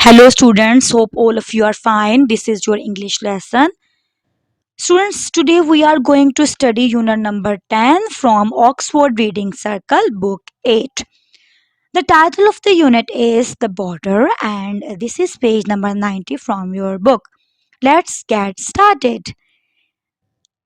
Hello students, hope all of you are fine. This is your English lesson. Students, today we are going to study unit number 10 from Oxford Reading Circle, book 8. The title of the unit is The Border and this is page number 90 from your book. Let's get started.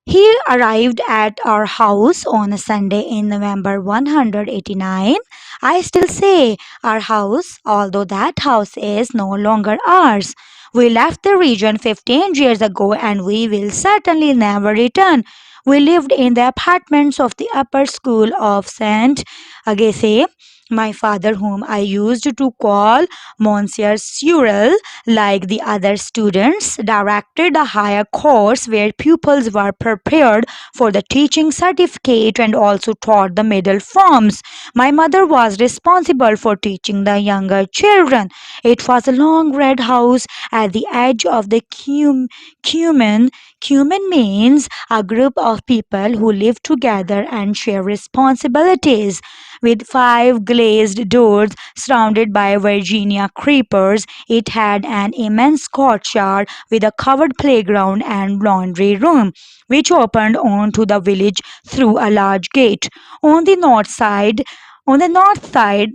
He arrived at our house on a Sunday in November 189. I still say our house, although that house is no longer ours. We left the region 15 years ago and we will certainly never return. We lived in the apartments of the upper school of St. Agathe. My father, whom I used to call Monsieur Cyril, like the other students, directed a higher course where pupils were prepared for the teaching certificate and also taught the middle forms. My mother was responsible for teaching the younger children. It was a long red house at the edge of the cumin. Cumin means a group of people who live together and share responsibilities. With 5 glazed doors surrounded by Virginia creepers, it had an immense courtyard with a covered playground and laundry room, which opened onto the village through a large gate. On the north side,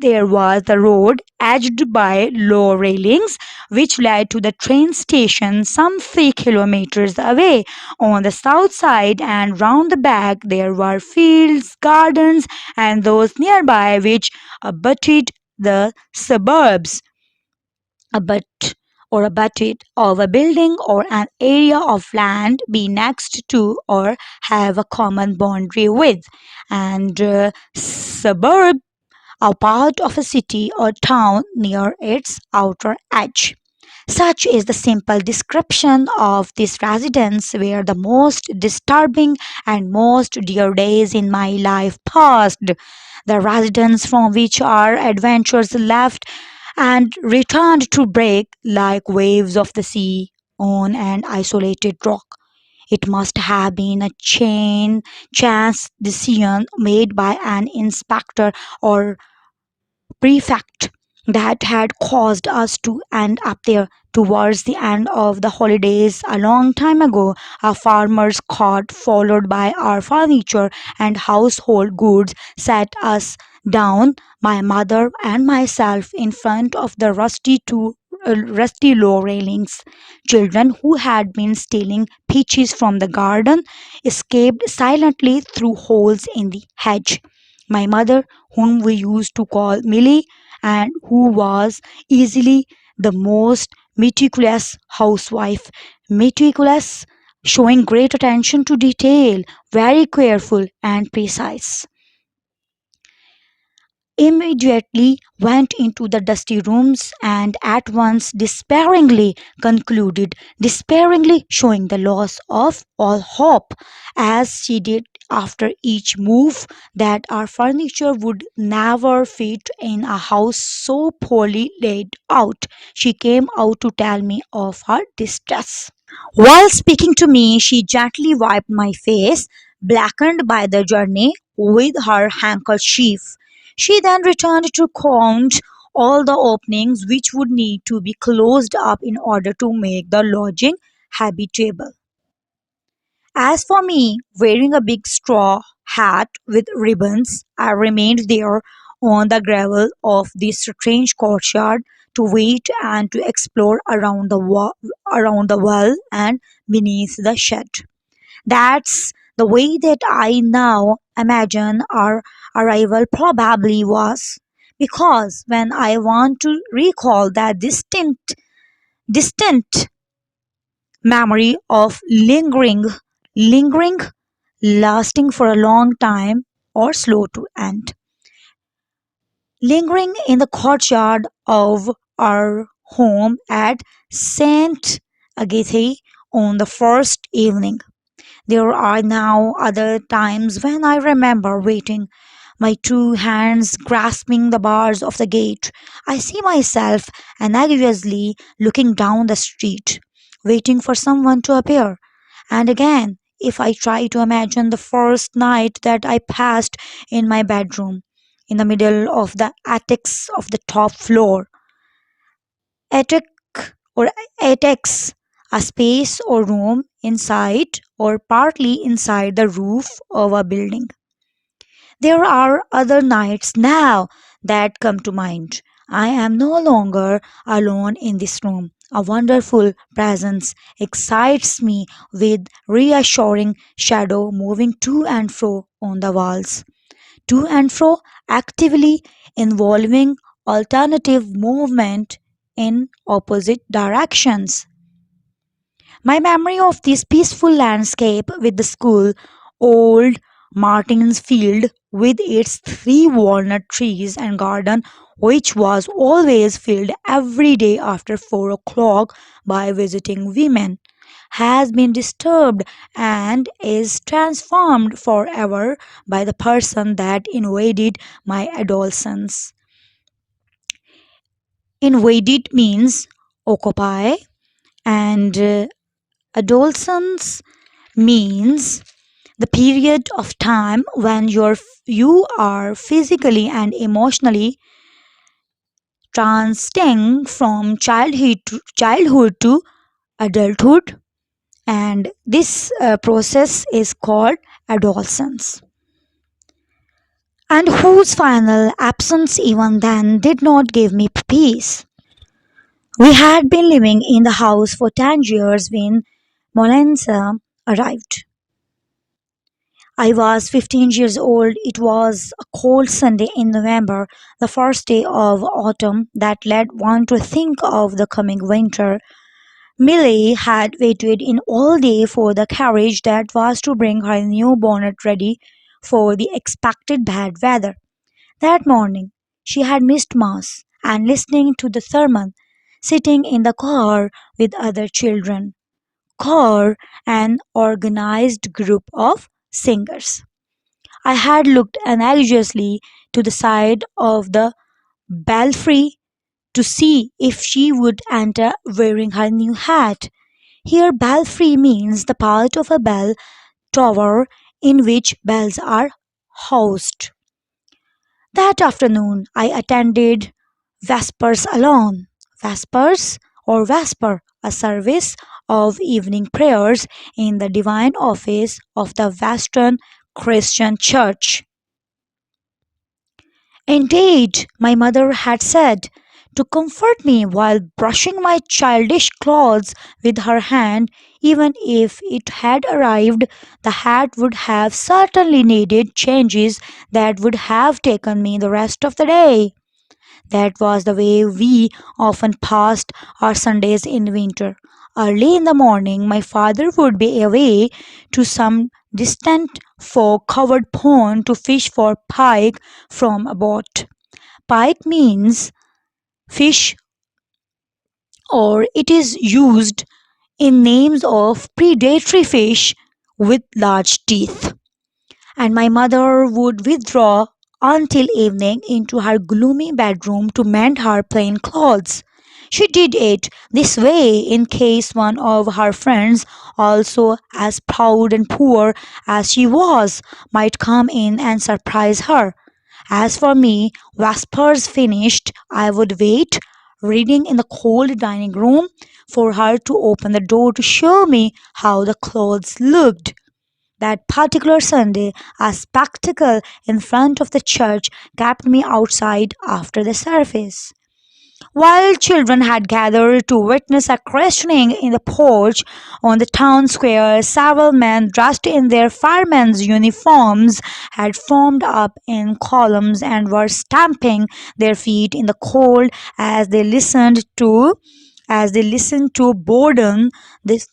there was the road edged by low railings which led to the train station some 3 kilometers away. On the south side and round the back there were fields, gardens, and those nearby which abutted the suburbs. A butt or a butted of a building or an area of land be next to or have a common boundary with, and suburb a part of a city or town near its outer edge. Such is the simple description of this residence where the most disturbing and most dear days in my life passed. The residence from which our adventures left and returned to break like waves of the sea on an isolated rock. It must have been a chance decision made by an inspector or prefect that had caused us to end up there. Towards the end of the holidays a long time ago, a farmer's cart followed by our furniture and household goods set us down, my mother and myself, in front of the rusty low railings. Children who had been stealing peaches from the garden escaped silently through holes in the hedge. My mother, whom we used to call Millie, and who was easily the most meticulous housewife, meticulous, showing great attention to detail, very careful and precise, immediately went into the dusty rooms and at once despairingly showing the loss of all hope, as she did after each move, that our furniture would never fit in a house so poorly laid out. She came out to tell me of her distress. While speaking to me, she gently wiped my face, blackened by the journey, with her handkerchief. She then returned to count all the openings which would need to be closed up in order to make the lodging habitable. As for me, wearing a big straw hat with ribbons, I remained there on the gravel of this strange courtyard to wait and to explore around the well and beneath the shed. That's the way that I now imagine our arrival probably was. Because when I want to recall that distant memory of lingering, lasting for a long time or slow to end. Lingering in the courtyard of our home at St. Agathe on the first evening. There are now other times when I remember waiting, my two hands grasping the bars of the gate. I see myself anxiously looking down the street, waiting for someone to appear. And again, if I try to imagine the first night that I passed in my bedroom, in the middle of the attics of the top floor, attic or attics, a space or room inside or partly inside the roof of a building. There are other nights now that come to mind. I am no longer alone in this room. A wonderful presence excites me with reassuring shadow moving to and fro on the walls. To and fro, actively involving alternative movement in opposite directions. My memory of this peaceful landscape with the school, old Martin's Field with its three walnut trees and garden, which was always filled every day after 4 o'clock by visiting women, has been disturbed and is transformed forever by the person that invaded my adolescence. Invaded means occupy, and adolescence means the period of time when you are physically and emotionally transiting from childhood to adulthood, and this process is called adolescence, and whose final absence even then did not give me peace. We had been living in the house for 10 years when Molensa arrived. I was 15 years old. It was a cold Sunday in November, the first day of autumn that led one to think of the coming winter. Millie had waited in all day for the carriage that was to bring her new bonnet ready for the expected bad weather. That morning, she had missed Mass and listening to the sermon, sitting in the car with other children. Car, an organized group of singers. I had looked anxiously to the side of the belfry to see if she would enter wearing her new hat. Here, belfry means the part of a bell tower in which bells are housed. That afternoon, I attended Vespers alone. Vespers or Vesper, a service of evening prayers in the divine office of the Western Christian Church. Indeed, my mother had said, to comfort me while brushing my childish clothes with her hand, even if it had arrived, the hat would have certainly needed changes that would have taken me the rest of the day. That was the way we often passed our Sundays in winter. Early in the morning, my father would be away to some distant fog covered pond to fish for pike from a boat. Pike means fish, or it is used in names of predatory fish with large teeth, and my mother would withdraw until evening into her gloomy bedroom to mend her plain clothes. She did it this way in case one of her friends, also as proud and poor as she was, might come in and surprise her. As for me, vespers finished, I would wait, reading in the cold dining room, for her to open the door to show me how the clothes looked. That particular Sunday, a spectacle in front of the church kept me outside after the service. While children had gathered to witness a christening in the porch on the town square, several men dressed in their firemen's uniforms had formed up in columns and were stamping their feet in the cold as they listened to Borden, the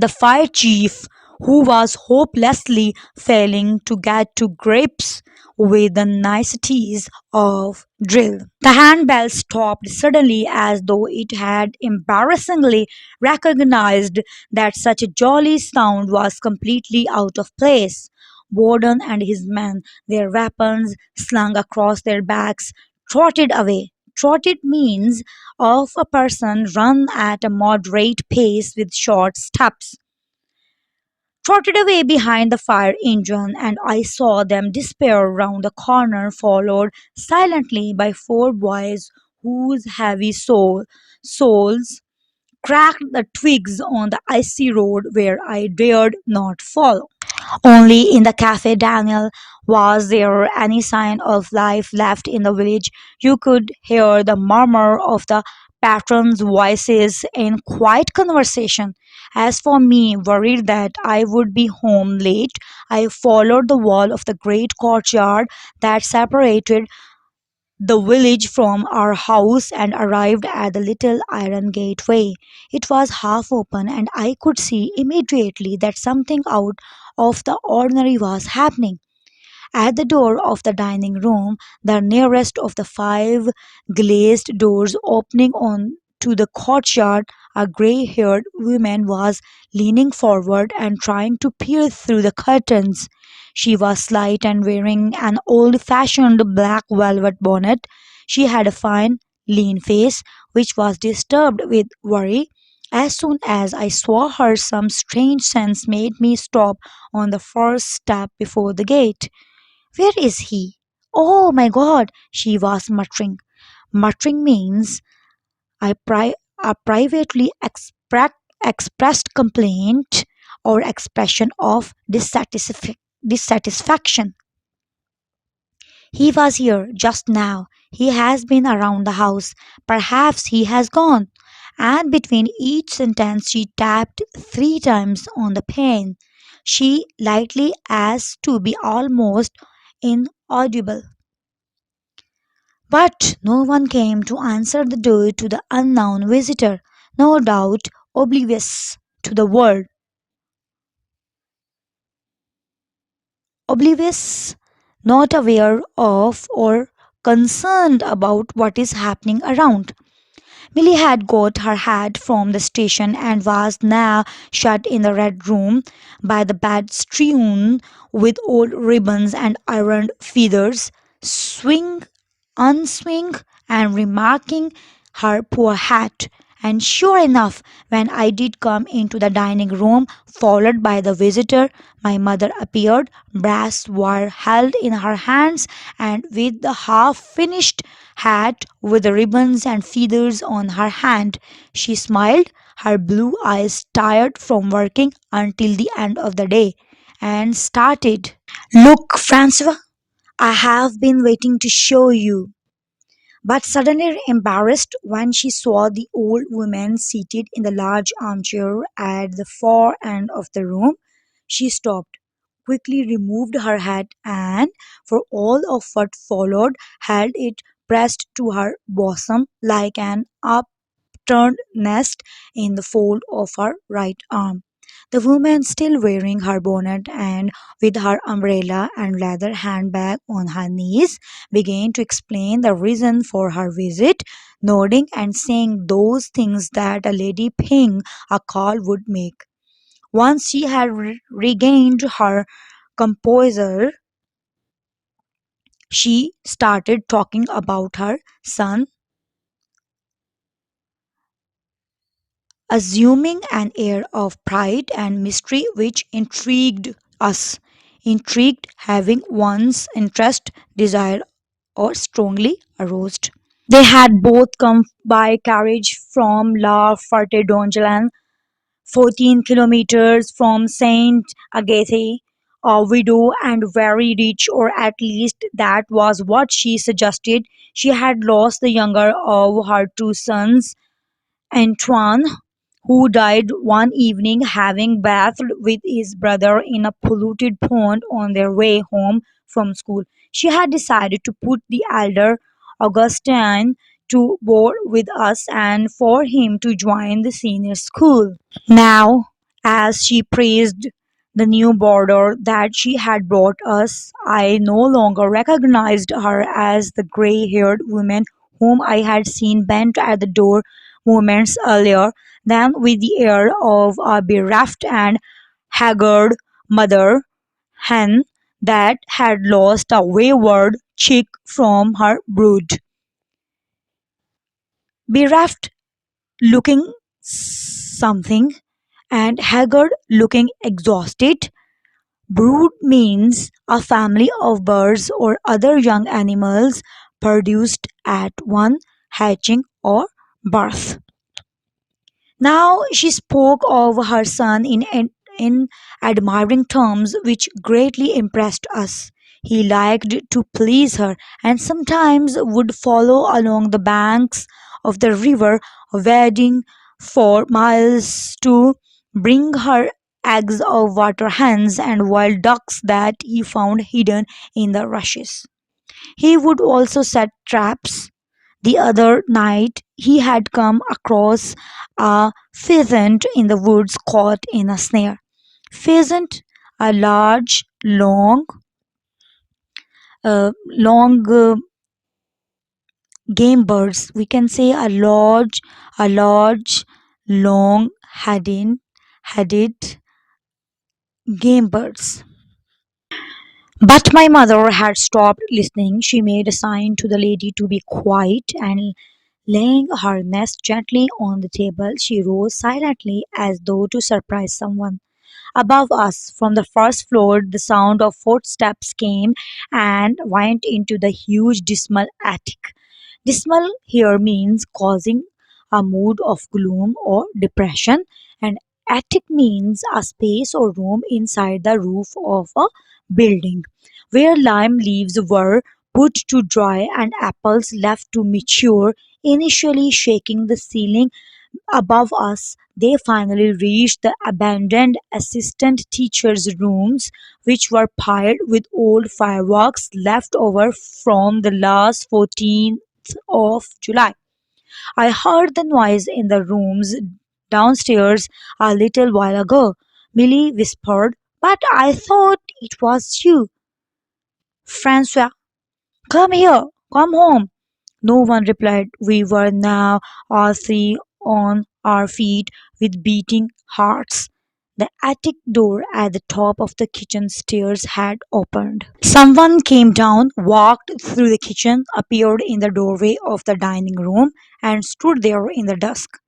fire chief, who was hopelessly failing to get to grips with the niceties of drill. The handbell stopped suddenly as though it had embarrassingly recognized that such a jolly sound was completely out of place. Borden and his men, their weapons slung across their backs, trotted away. Trotted means of a person run at a moderate pace with short steps. Trotted away behind the fire engine, and I saw them disappear round the corner, followed silently by four boys whose heavy soles cracked the twigs on the icy road where I dared not follow. Only in the Cafe Daniel was there any sign of life left in the village. You could hear the murmur of the patrons' voices in quiet conversation. As for me, worried that I would be home late, I followed the wall of the great courtyard that separated the village from our house and arrived at the little iron gateway. It was half open, and I could see immediately that something out of the ordinary was happening. At the door of the dining room, the nearest of the five glazed doors opening on to the courtyard, a grey haired woman was leaning forward and trying to peer through the curtains. She was slight and wearing an old fashioned black velvet bonnet. She had a fine, lean face, which was disturbed with worry. As soon as I saw her, some strange sense made me stop on the first step before the gate. Where is he? Oh my God, she was muttering. Muttering means I a privately expressed complaint or expression of dissatisfaction. He was here just now. He has been around the house. Perhaps he has gone. And between each sentence, she tapped 3 times on the pane. She lightly as to be almost inaudible. But no one came to answer the door to the unknown visitor, no doubt oblivious to the world, oblivious, not aware of or concerned about what is happening around. Milly had got her hat from the station and was now shut in the red room by the bed strewn with old ribbons and ironed feathers, swing, unswing, and remarking her poor hat. And sure enough, when I did come into the dining room, followed by the visitor, my mother appeared, brass wire held in her hands, and with the half finished hat with the ribbons and feathers on her hand. She smiled, her blue eyes tired from working until the end of the day, and started. Look, Francois, I have been waiting to show you. But suddenly embarrassed when she saw the old woman seated in the large armchair at the far end of the room, she stopped, quickly removed her hat, and, for all of what followed, held it pressed to her bosom like an upturned nest in the fold of her right arm. The woman, still wearing her bonnet and with her umbrella and leather handbag on her knees, began to explain the reason for her visit, nodding and saying those things that a lady paying a call would make. Once she had regained her composure, she started talking about her son, assuming an air of pride and mystery which intrigued us. Intrigued, having one's interest, desire, or strongly aroused. They had both come by carriage from La Ferté Dongelan, 14 kilometers from Saint Agathe, a widow and very rich, or at least that was what she suggested. She had lost the younger of her 2 sons, Antoine, who died one evening having bathed with his brother in a polluted pond on their way home from school. She had decided to put the elder Augustine to board with us and for him to join the senior school. Now, as she praised the new boarder that she had brought us, I no longer recognized her as the gray haired woman whom I had seen bent at the door moments earlier, then with the air of a bereft and haggard mother hen that had lost a wayward chick from her brood. Bereft looking something and haggard looking exhausted. Brood means a family of birds or other young animals produced at one hatching, or birth. Now she spoke of her son in admiring terms which greatly impressed us. He liked to please her and sometimes would follow along the banks of the river, wading for miles to bring her eggs of water hens and wild ducks that he found hidden in the rushes. He would also set traps. The other night he had come across a pheasant in the woods caught in a snare. Pheasant are large, long game birds. We can say a large, long-headed game birds. But my mother had stopped listening. She made a sign to the lady to be quiet and laying her nest gently on the table, she rose silently as though to surprise someone. Above us, from the first floor, the sound of footsteps came and went into the huge dismal attic. Dismal here means causing a mood of gloom or depression, and attic means a space or room inside the roof of a building where lime leaves were put to dry and apples left to mature, initially shaking the ceiling above us. They finally reached the abandoned assistant teachers' rooms, which were piled with old fireworks left over from the last 14th of July. I heard the noise in the rooms downstairs a little while ago, Millie whispered, but I thought it was you, Francois. Come here, come home. No one replied. We were now all three on our feet with beating hearts. The attic door at the top of the kitchen stairs had opened. Someone came down, walked through the kitchen, appeared in the doorway of the dining room, and stood there in the dusk.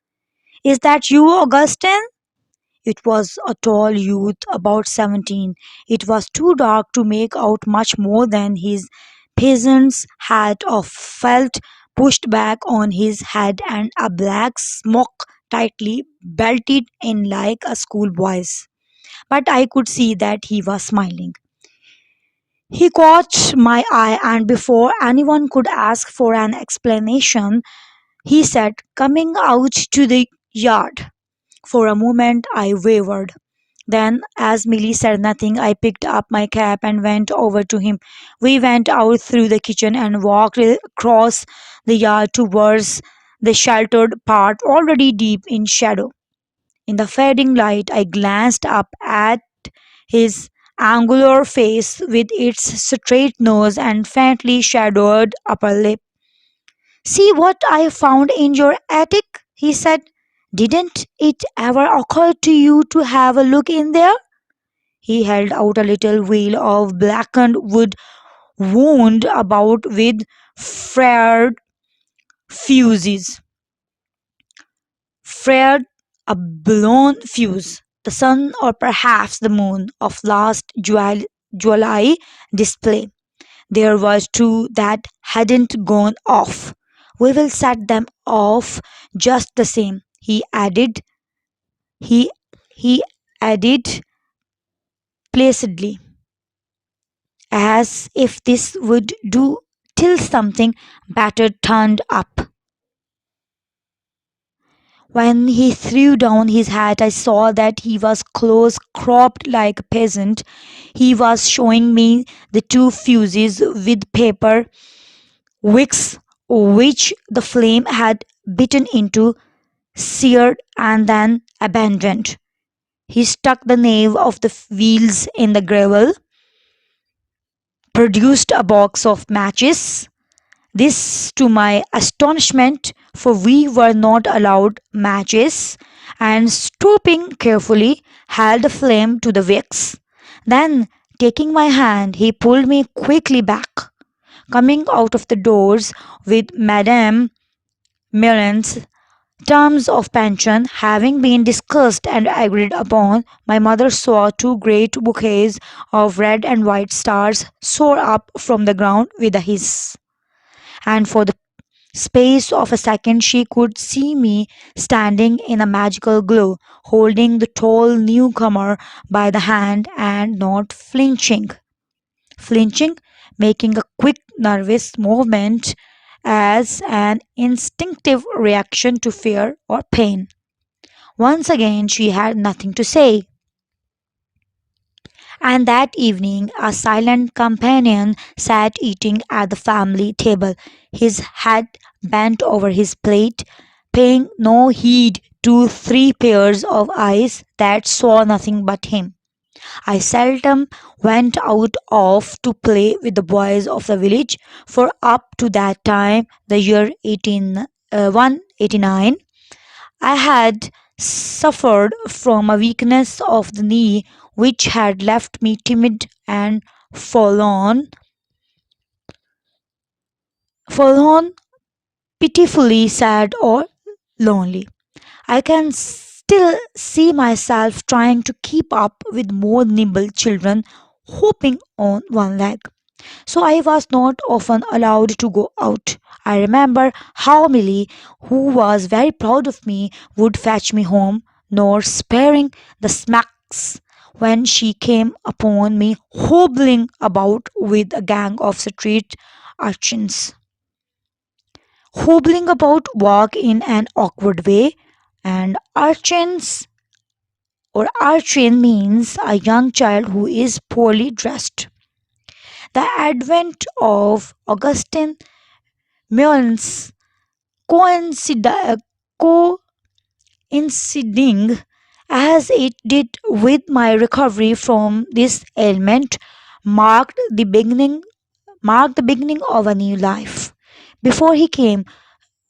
Is that you, Augustine? It was a tall youth, about 17. It was too dark to make out much more than his peasant's hat of felt pushed back on his head and a black smock tightly belted in like a schoolboy's. But I could see that he was smiling. He caught my eye, and before anyone could ask for an explanation, he said, coming out to the yard. For a moment I wavered. Then, as Milly said nothing, I picked up my cap and went over to him. We went out through the kitchen and walked across the yard towards the sheltered part already deep in shadow. In the fading light, I glanced up at his angular face with its straight nose and faintly shadowed upper lip. See what I found in your attic, he said. Didn't it ever occur to you to have a look in there? He held out a little wheel of blackened wood wound about with frayed fuses. Frayed, a blown fuse. The sun or perhaps the moon of last July display. There was two that hadn't gone off. We will set them off just the same, he he added placidly, as if this would do till something better turned up. When he threw down his hat, I saw that he was close cropped like a peasant. He was showing me the two fuses with paper wicks which the flame had bitten into, seared, and then abandoned. He stuck the nave of the wheels in the gravel, produced a box of matches. This, to my astonishment, for we were not allowed matches, and stooping carefully, held the flame to the wicks. Then, taking my hand, he pulled me quickly back. Coming out of the doors with Madame Million's terms of pension having been discussed and agreed upon, my mother saw two great bouquets of red and white stars soar up from the ground with a hiss. And for the Space of a second she could see me standing in a magical glow, holding the tall newcomer by the hand and not flinching, making a quick nervous movement as an instinctive reaction to fear or pain. Once again she had nothing to say. And that evening, a silent companion sat eating at the family table, his head bent over his plate, paying no heed to three pairs of eyes that saw nothing but him. I seldom went out of to play with the boys of the village, for up to that time, the year 189, I had suffered from a weakness of the knee which had left me timid and forlorn, forlorn, pitifully sad or lonely. I can still see myself trying to keep up with more nimble children hopping on one leg. So I was not often allowed to go out. I remember how Millie, who was very proud of me, would fetch me home, nor sparing the smacks when she came upon me hobbling about with a gang of street urchins. Hobbling about walk in an awkward way, and urchins or urchin means a young child who is poorly dressed. The advent of Augustine Mullins coincid- coinciding as it did with my recovery from this ailment marked the beginning of a new life. Before he came,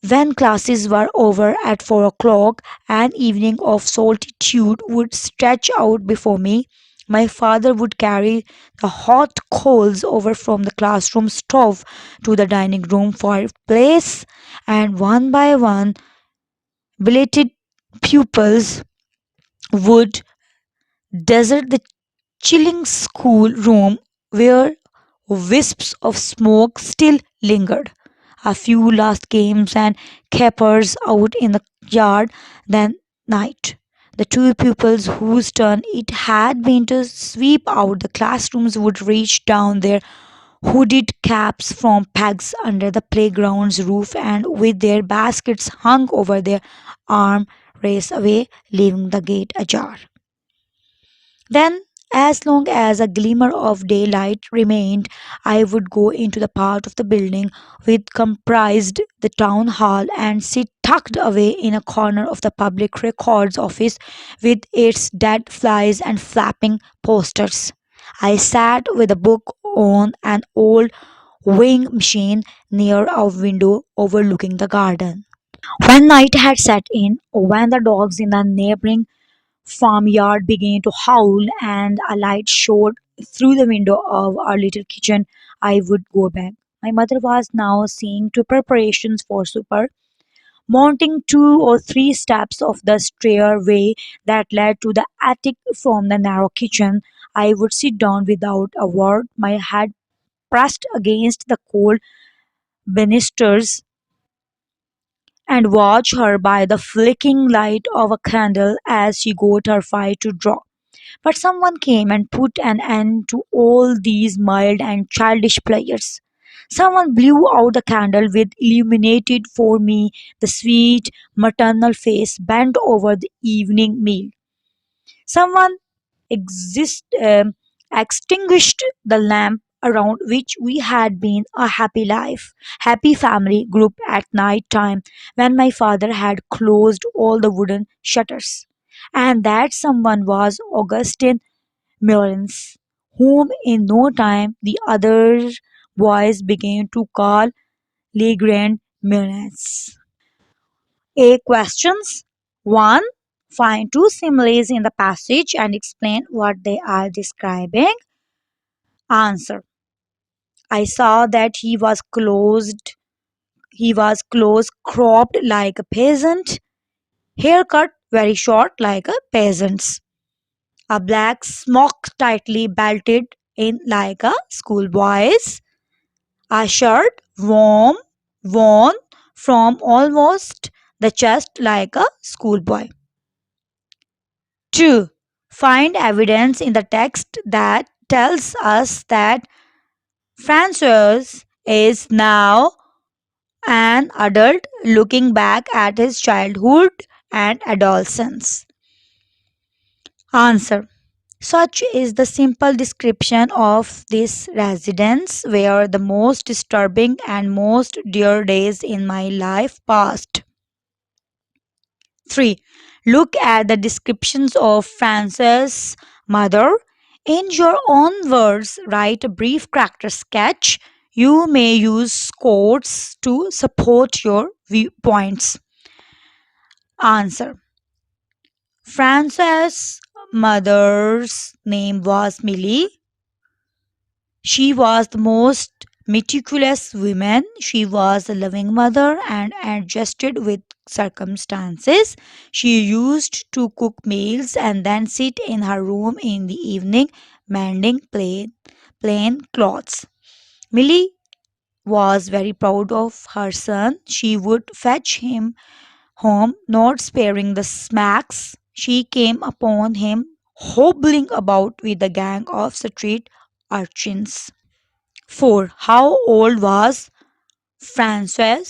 when classes were over at 4 o'clock, an evening of solitude would stretch out before me. My father would carry the hot coals over from the classroom stove to the dining room fireplace, and one by one, belated pupils would desert the chilling schoolroom where wisps of smoke still lingered. A few last games and capers out in the yard, then night. The two pupils whose turn it had been to sweep out the classrooms would reach down their hooded caps from pegs under the playground's roof and with their baskets hung over their arm race away, leaving the gate ajar. Then, as long as a glimmer of daylight remained, I would go into the part of the building which comprised the town hall and sit tucked away in a corner of the public records office with its dead flies and flapping posters. I sat with a book on an old weighing machine near a window overlooking the garden. When night had set in, when the dogs in the neighboring farmyard began to howl and a light showed through the window of our little kitchen, I would go back. My mother was now seeing to preparations for supper. Mounting 2 or 3 steps of the stairway that led to the attic from the narrow kitchen, I would sit down without a word, my head pressed against the cold banisters, and watch her by the flickering light of a candle as she got her fire to draw. But someone came and put an end to all these mild and childish pleasures. Someone blew out the candle which illuminated for me the sweet maternal face bent over the evening meal. Someone exist, extinguished the lamp around which we had been a happy family group at night time when my father had closed all the wooden shutters. And that someone was Augustine Mullins, whom in no time the other boys began to call Legrand Mullins. A questions 1. Find two similes in the passage and explain what they are describing. Answer. I saw that he was close cropped like a peasant, haircut very short like a peasant's, a black smock tightly belted in like a schoolboy's, a shirt worn from almost the chest like a schoolboy. 2. Find evidence in the text that tells us that Francois is now an adult looking back at his childhood and adolescence. Answer. Such is the simple description of this residence where the most disturbing and most dear days in my life passed. 3. Look at the descriptions of Frances' mother. In your own words, write a brief character sketch. You may use quotes to support your viewpoints. Answer. Frances' mother's name was Millie. She was the most meticulous woman. She was a loving mother and adjusted with circumstances. She used to cook meals and then sit in her room in the evening mending plain clothes. Millie was very proud of her son. She would fetch him home, not sparing the smacks she came upon him hobbling about with a gang of street urchins. 4. How old was Francois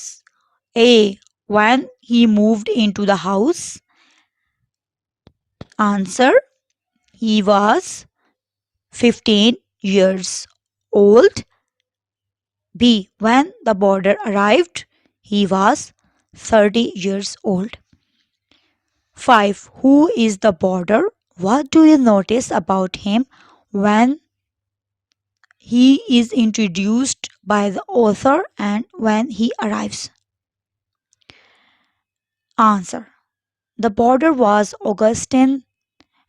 A when he moved into the house? Answer. He was 15 years old. B. When the boarder arrived, he was 30 years old. 5. Who is the boarder? What do you notice about him when he is introduced by the author and when he arrives? Answer. The boarder was Augustin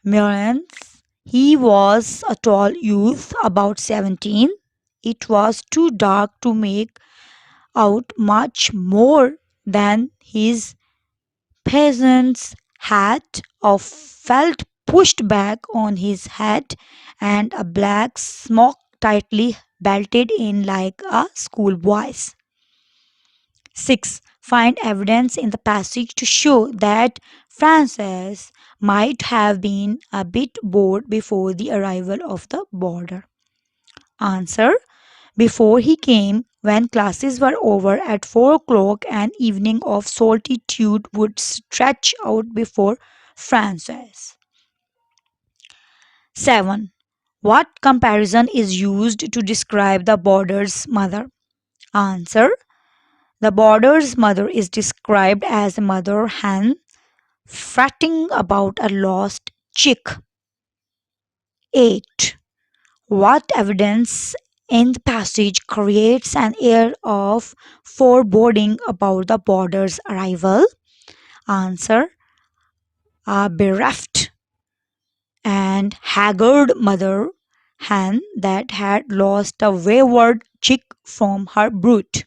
Mullins. He was a tall youth, about 17. It was too dark to make out much more than his peasant's hat of felt pushed back on his head and a black smock tightly belted in like a schoolboy's. 6. Find evidence in the passage to show that Francis might have been a bit bored before the arrival of the boarder. Answer. Before he came, when classes were over at 4 o'clock, an evening of solitude would stretch out before Francis. 7. What comparison is used to describe the boarder's mother? Answer. The boarder's mother is described as a mother hen fretting about a lost chick. 8. What evidence in the passage creates an air of foreboding about the boarder's arrival? Answer. A bereft and haggard mother hen that had lost a wayward chick from her brood.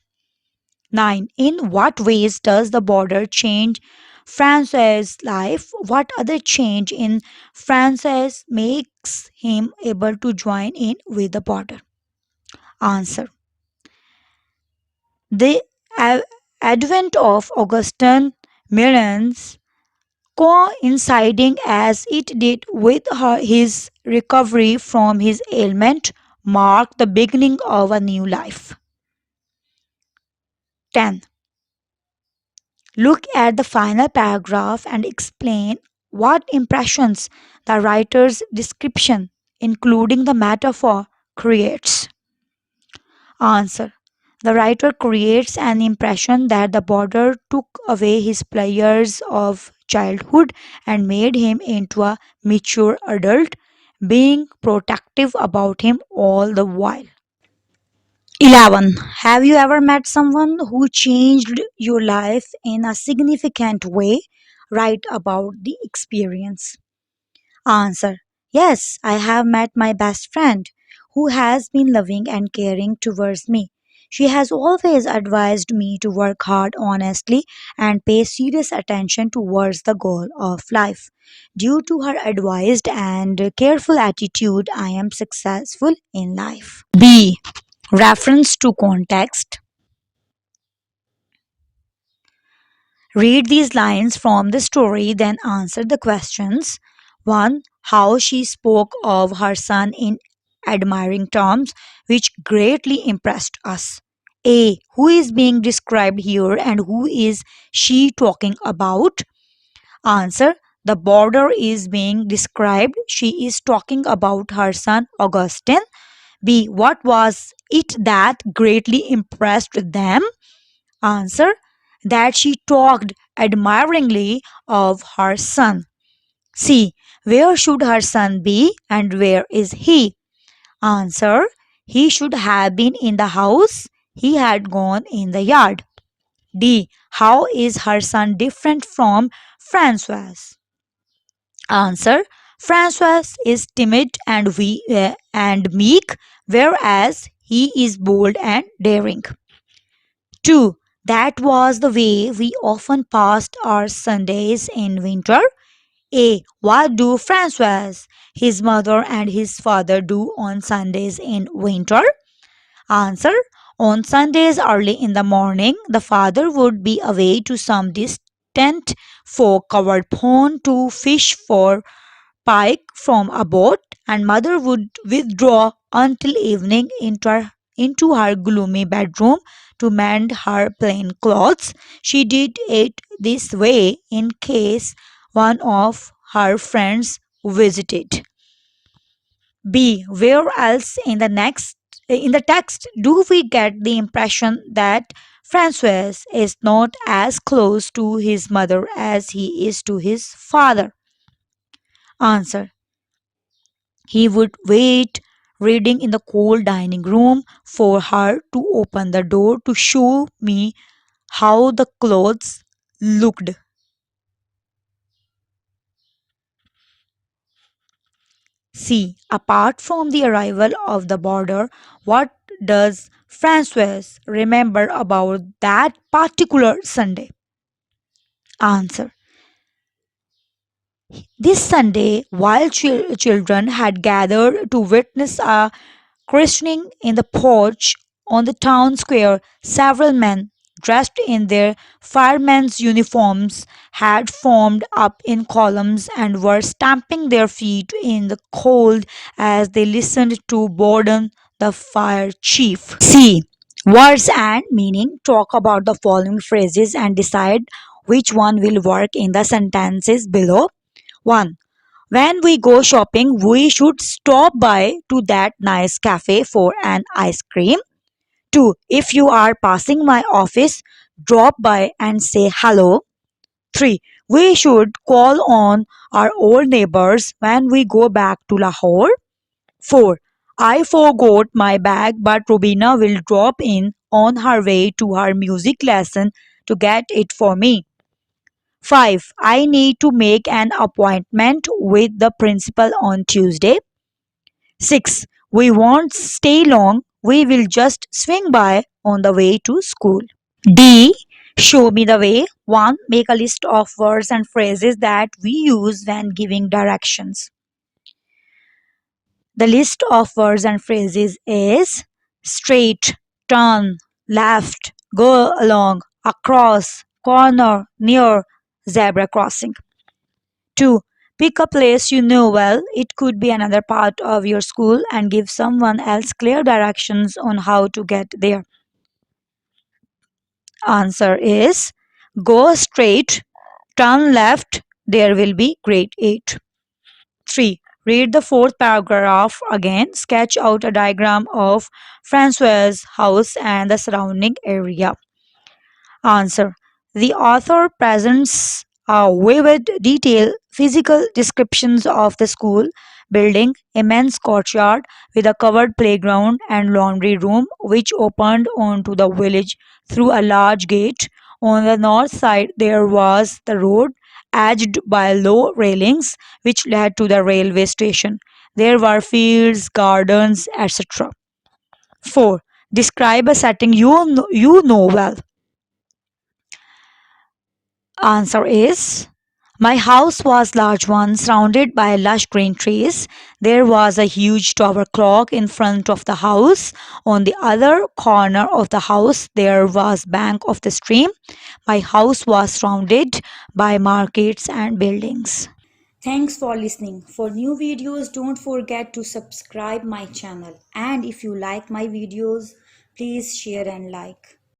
9. In what ways does the border change Francis' life? What other change in Francis makes him able to join in with the border? Answer. The advent of Augustine Millens, coinciding as it did with his recovery from his ailment, marked the beginning of a new life. 10. Look at the final paragraph and explain what impressions the writer's description, including the metaphor, creates. Answer. The writer creates an impression that the border took away his pleasures of childhood and made him into a mature adult, being protective about him all the while. 11. Have you ever met someone who changed your life in a significant way? Write about the experience. Answer. Yes, I have met my best friend who has been loving and caring towards me. She has always advised me to work hard honestly and pay serious attention towards the goal of life. Due to her advised and careful attitude, I am successful in life. B. Reference to context. Read these lines from the story, then answer the questions. 1. How she spoke of her son in admiring terms, which greatly impressed us. A. Who is being described here and who is she talking about? Answer. The border is being described. She is talking about her son Augustine. B. What was it that greatly impressed them? Answer. That she talked admiringly of her son. C. Where should her son be and where is he? Answer. He should have been in the house. He had gone in the yard. D. How is her son different from Francois? Answer. Francois is timid and meek, whereas he is bold and daring. 2. That was the way we often passed our Sundays in winter. A. What do Francois, his mother, and his father do on Sundays in winter? Answer. On Sundays early in the morning, the father would be away to some distant fog covered pond to fish for pike from a boat, and mother would withdraw until evening into her gloomy bedroom to mend her plain clothes. She did it this way in case one of her friends visited. B. Where else in the text do we get the impression that Francois is not as close to his mother as he is to his father? Answer. He would wait, reading in the cold dining room, for her to open the door to show me how the clothes looked. C. Apart from the arrival of the border, what does Francois remember about that particular Sunday? Answer. This Sunday, while children had gathered to witness a christening in the porch on the town square, several men, dressed in their firemen's uniforms, had formed up in columns and were stamping their feet in the cold as they listened to Borden, the fire chief. C. Words and meaning. Talk about the following phrases and decide which one will work in the sentences below. 1. When we go shopping, we should stop by to that nice cafe for an ice cream. 2. If you are passing my office, drop by and say hello. 3. We should call on our old neighbors when we go back to Lahore. 4. I forgot my bag, but Robina will drop in on her way to her music lesson to get it for me. 5. I need to make an appointment with the principal on Tuesday. 6. We won't stay long. We will just swing by on the way to school. D. Show me the way. 1. Make a list of words and phrases that we use when giving directions. The list of words and phrases is straight, turn, left, go along, across, corner, near, zebra crossing. 2. Pick a place you know well. It could be another part of your school and give someone else clear directions on how to get there. Answer is go straight, turn left, there will be grade 8. 3. Read the fourth paragraph again. Sketch out a diagram of Francois' house and the surrounding area. Answer. The author presents a vivid, detailed physical descriptions of the school building, immense courtyard with a covered playground and laundry room which opened onto the village through a large gate. On the north side there was the road edged by low railings which led to the railway station. There were fields, gardens, etc. 4. Describe a setting you know well. Answer is My house was large one, surrounded by lush green trees. There was a huge tower clock in front of the house. On the other corner of the house there was bank of the stream. My house was surrounded by markets and buildings. Thanks for listening. For new videos, don't forget to subscribe my channel. And if you like my videos, please share and like.